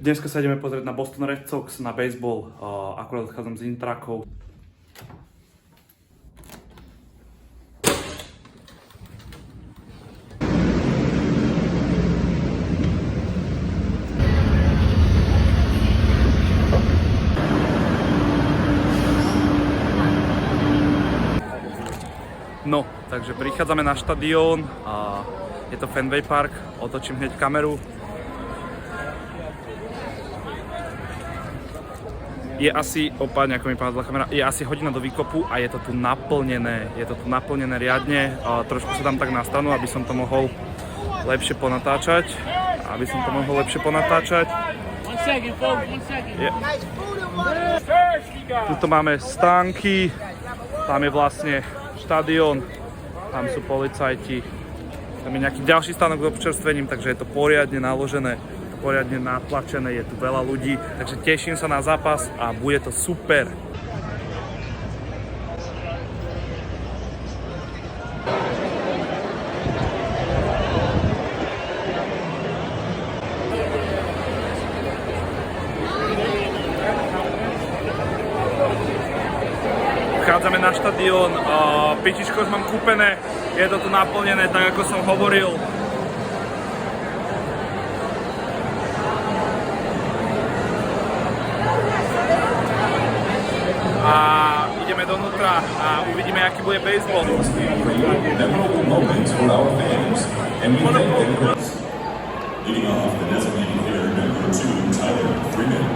Dneska sa ideme pozrieť na Boston Red Sox, na baseball. Akurát odchádzam z intrakov. No, takže prichádzame na štadión a je to Fenway Park. Otočím hneď kameru. Je asi, ako mi povedala kamera, je asi hodina do výkopu a je to tu naplnené. Je to tu naplnené riadne. Trošku sa dám tak na stranu, aby som to mohol lepšie ponatáčať. Tuto máme stánky, tam je vlastne štadión, tam sú policajti. Tam je nejaký ďalší stánok s občerstvením, takže je to poriadne naložené. Poriadne natlačené, je tu veľa ľudí, takže teším sa na zápas a bude to super. Vchádzame na štadión, pičičko už mám kúpené, je to tu naplnené, tak ako som hovoril. A ideme donútra a uvidíme, aký bude baseball. Leading off the designated hitter number 2, Tyler Freeman.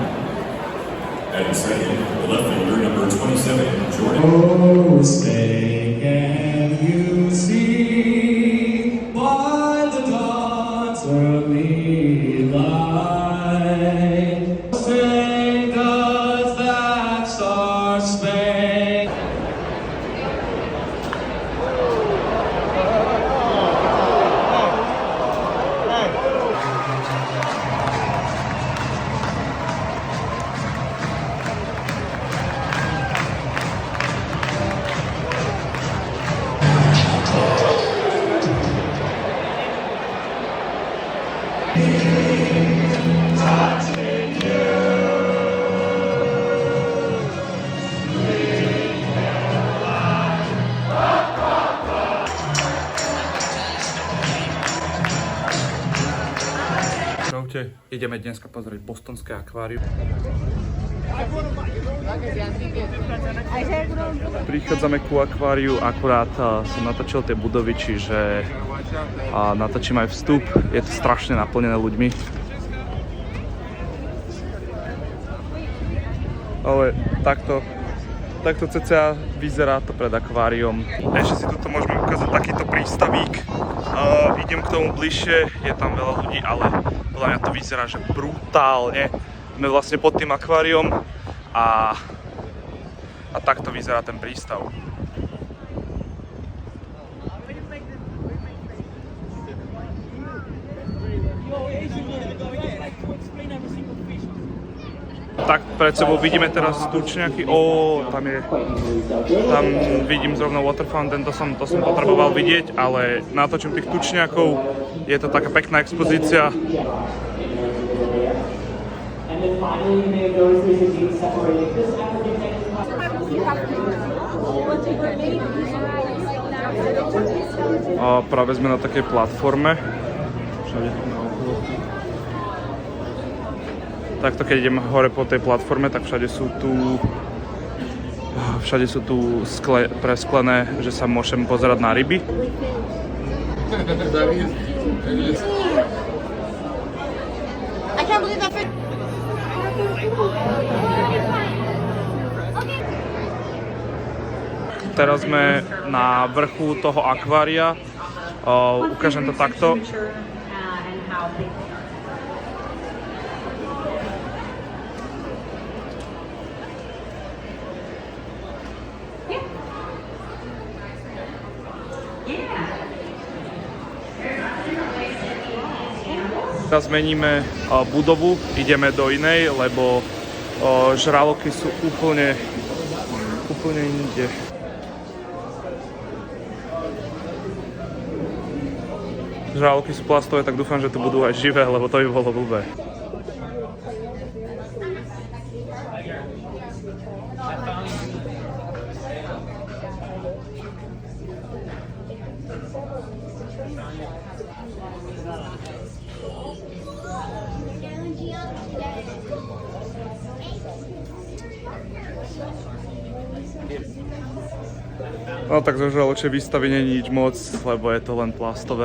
At second, the left fielder number 27, Jordan. Oh, stay and you see by the dawn's early light. Sing does that star spangled. Čaute, ideme dneska pozrieť bostonské akvárium. Prichádzame ku akváriu, akurát som natočil tie budovy, čiže natočím aj vstup. Je to strašne naplnené ľuďmi. Ale takto cca vyzerá to pred akváriom. Ešte si tuto môžeme ukázať takýto prístavík. Idem k tomu bližšie, je tam veľa ľudí, ale podľa mňa to vyzerá, že brutálne. Sme vlastne pod tým akváriom a takto vyzerá ten prístav. Tak pred sebou vidíme teraz tučňaky. Tam vidím zrovna water fountain, to som potreboval vidieť, ale natočím tých tučňakov. Je to taká pekná expozícia. A práve sme na takej platforme. Takto keď idem hore po tej platforme, tak všade sú tu presklené, že sa môžem pozerať na ryby. Teraz sme na vrchu toho akvária. Ukážem to takto. Teraz zmeníme budovu, ideme do inej, lebo žraloky sú úplne inde. Žraloky sú plastové, tak dúfam, že tu budú aj živé, lebo to by bolo blbé. No tak zo žraločej výstavy nie je nič moc, lebo je to len plastové.